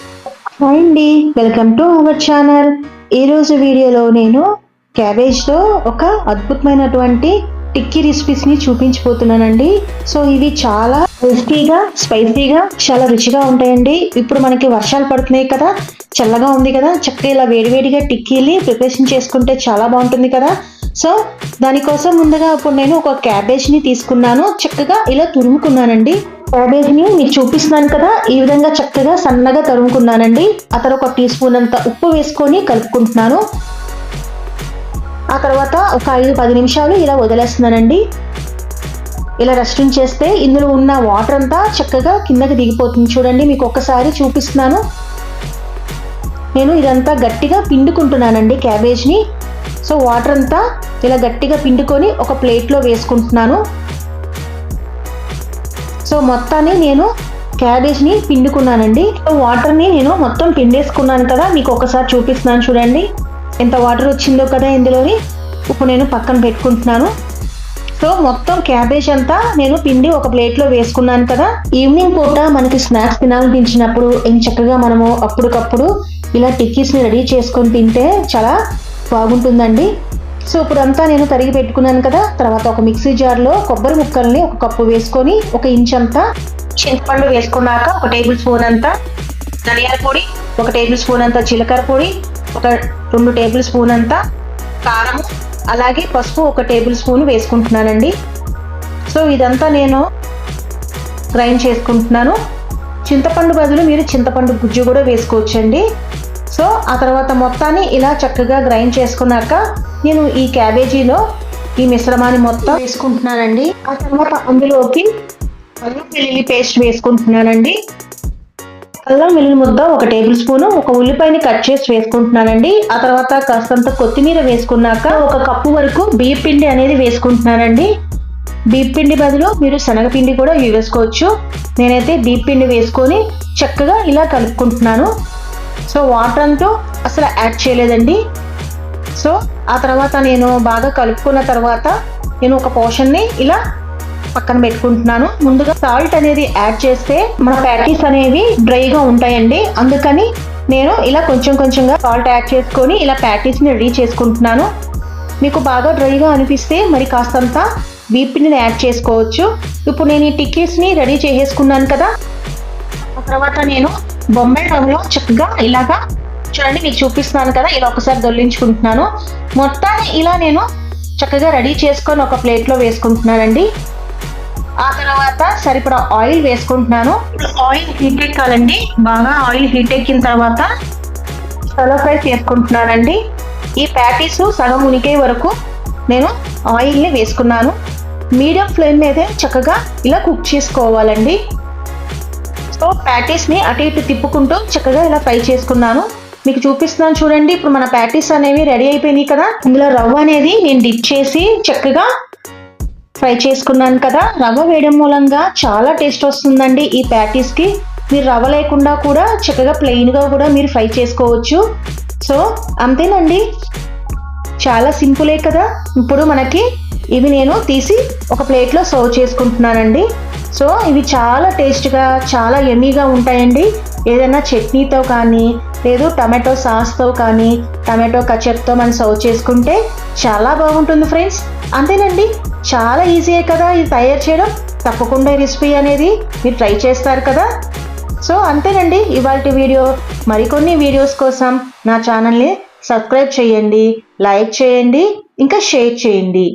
Hi అండి, welcome to our channel. ఈరోజు వీడియోలో నేను క్యాబేజ్తో ఒక అద్భుతమైనటువంటి టిక్కీ రెసిపీస్ని చూపించబోతున్నానండి. సో ఇవి చాలా టేస్టీగా, స్పైసీగా, చాలా రుచిగా ఉంటాయండి. ఇప్పుడు మనకి వర్షాలు పడుతున్నాయి కదా, చల్లగా ఉంది కదా, చక్కగా ఇలా వేడివేడిగా టిక్కీని ప్రిపరేషన్ చేసుకుంటే చాలా బాగుంటుంది కదా. సో దానికోసం ముందుగా ఇప్పుడు నేను ఒక క్యాబేజ్ని తీసుకున్నాను, చక్కగా ఇలా తురుముకున్నానండి. క్యాబేజ్ని మీకు చూపిస్తున్నాను కదా, ఈ విధంగా చక్కగా సన్నగా తరుముకున్నానండి. ఆ తర్వాత ఒక టీ స్పూన్ అంత ఉప్పు వేసుకొని కలుపుకుంటున్నాను. ఆ తర్వాత ఒక 5-10 నిమిషాలు ఇలా వదిలేస్తున్నానండి. ఇలా రెస్టింగ్ చేస్తే ఇందులో ఉన్న వాటర్ అంతా చక్కగా కిందకి దిగిపోతుంది. చూడండి, మీకు ఒక్కసారి చూపిస్తున్నాను. నేను ఇదంతా గట్టిగా పిండుకుంటున్నానండి క్యాబేజ్ని. సో వాటర్ అంతా ఇలా గట్టిగా పిండుకొని ఒక ప్లేట్లో వేసుకుంటున్నాను. సో మొత్తాన్ని నేను క్యాబేజ్ని పిండుకున్నానండి. వాటర్ని నేను మొత్తం పిండేసుకున్నాను కదా, మీకు ఒకసారి చూపిస్తున్నాను. చూడండి ఎంత వాటర్ వచ్చిందో కదా ఇందులోని. ఇప్పుడు నేను పక్కన పెట్టుకుంటున్నాను. సో మొత్తం క్యాబేజ్ అంతా నేను పిండి ఒక ప్లేట్లో వేసుకున్నాను కదా. ఈవినింగ్ పూట మనకి స్నాక్స్ తినాలనిపించినప్పుడు చక్కగా మనము అప్పటికప్పుడు ఇలా టిక్కీస్ని రెడీ చేసుకొని తింటే చాలా బాగుంటుందండి. సో ఇప్పుడంతా నేను తరిగి పెట్టుకున్నాను కదా. తర్వాత ఒక మిక్సీ జార్లో కొబ్బరి ముక్కల్ని 1 కప్పు వేసుకొని 1 ఇంచ్ అంతా చింతపండు వేసుకున్నాక 1 టేబుల్ స్పూన్ అంతా ధనియాల పొడి, 1 టేబుల్ స్పూన్ అంతా జీలకర్ర పొడి, ఒక 2 టేబుల్ స్పూన్ అంతా కారం, అలాగే పసుపు 1 టేబుల్ స్పూన్ వేసుకుంటున్నానండి. సో ఇదంతా నేను గ్రైండ్ చేసుకుంటున్నాను. చింతపండు బదులు మీరు చింతపండు గుజ్జు కూడా వేసుకోవచ్చండి. సో ఆ తర్వాత మొత్తాన్ని ఇలా చక్కగా గ్రైండ్ చేసుకున్నాక నేను ఈ క్యాబేజీలో ఈ మిశ్రమాన్ని మొత్తం వేసుకుంటున్నానండి. ఆ తర్వాత అందులోకి అల్లం వెల్లుల్లి పేస్ట్ వేసుకుంటున్నానండి. అల్లం వెల్లుల్లి ముద్ద 1 టేబుల్ స్పూను, 1 ఉల్లిపాయని కట్ చేసి వేసుకుంటున్నానండి. ఆ తర్వాత కాస్తంత కొత్తిమీర వేసుకున్నాక 1 కప్పు వరకు బియ్యం పిండి అనేది వేసుకుంటున్నానండి. బియ్యం పిండి బదులు మీరు శనగపిండి కూడా వేసుకోవచ్చు. నేనైతే బియ్యం పిండి వేసుకొని చక్కగా ఇలా కలుపుకుంటున్నాను. సో వాటర్ అంటూ అసలు యాడ్ చేయలేదండి. సో ఆ తర్వాత నేను బాగా కలుపుకున్న తర్వాత నేను ఒక పోర్షన్ని ఇలా పక్కన పెట్టుకుంటున్నాను. ముందుగా సాల్ట్ అనేది యాడ్ చేస్తే మన ప్యాటీస్ అనేవి డ్రైగా ఉంటాయండి. అందుకని నేను ఇలా కొంచెం కొంచెంగా సాల్ట్ యాడ్ చేసుకొని ఇలా ప్యాటీస్ని రెడీ చేసుకుంటున్నాను. మీకు బాగా డ్రైగా అనిపిస్తే మరి కాస్తంత బియ్యం పిండిని యాడ్ చేసుకోవచ్చు. ఇప్పుడు నేను ఈ టిక్కీస్ని రెడీ చేసేసుకున్నాను కదా. ఆ తర్వాత నేను బొంబాయి రవ్వలో చక్కగా ఇలాగా చూడండి, మీకు చూపిస్తున్నాను కదా, ఇలా ఒకసారి దొల్లించుకుంటున్నాను. మొత్తాన్ని ఇలా నేను చక్కగా రెడీ చేసుకొని ఒక ప్లేట్లో వేసుకుంటున్నానండి. ఆ తర్వాత సరిపడా ఆయిల్ వేసుకుంటున్నాను. ఆయిల్ హీట్ ఎక్కాలండి. బాగా ఆయిల్ హీట్ ఎక్కిన తర్వాత షాలో ఫ్రై చేసుకుంటున్నానండి. ఈ ప్యాటీస్ సగం ఉనికే వరకు నేను ఆయిల్ని వేసుకున్నాను. మీడియం ఫ్లేమ్ మీదే చక్కగా ఇలా కుక్ చేసుకోవాలండి. సో ప్యాటీస్ని అటు ఇటు తిప్పుకుంటూ చక్కగా ఇలా ఫ్రై చేసుకున్నాను. మీకు చూపిస్తున్నాను చూడండి. ఇప్పుడు మన ప్యాటీస్ అనేవి రెడీ అయిపోయినాయి కదా. ఇందులో రవ్వ అనేది నేను డిప్ చేసి చక్కగా ఫ్రై చేసుకున్నాను కదా. రవ్వ వేయడం మూలంగా చాలా టేస్ట్ వస్తుందండి ఈ ప్యాటీస్కి. మీరు రవ్వ లేకుండా కూడా చక్కగా ప్లెయిన్గా కూడా మీరు ఫ్రై చేసుకోవచ్చు. సో అంతేనండి, చాలా సింపులే కదా. ఇప్పుడు మనకి ఇవి నేను తీసి ఒక ప్లేట్లో సర్వ్ చేసుకుంటున్నానండి. సో ఇవి చాలా టేస్ట్గా, చాలా యమ్మీగా ఉంటాయండి. ఏదైనా చట్నీతో కానీ, లేదు టమాటో సాస్తో కానీ, టమాటో కచప్తో మనం సర్వ్ చేసుకుంటే చాలా బాగుంటుంది ఫ్రెండ్స్. అంతేనండి, చాలా ఈజీయే కదా ఇది తయారు చేయడం. తప్పకుండా ఈ రెసిపీ అనేది మీరు ట్రై చేస్తారు కదా. సో అంతేనండి, ఇవాల్టి వీడియో. మరికొన్ని వీడియోస్ కోసం నా ఛానల్ని సబ్స్క్రైబ్ చేయండి, లైక్ చేయండి, ఇంకా షేర్ చేయండి.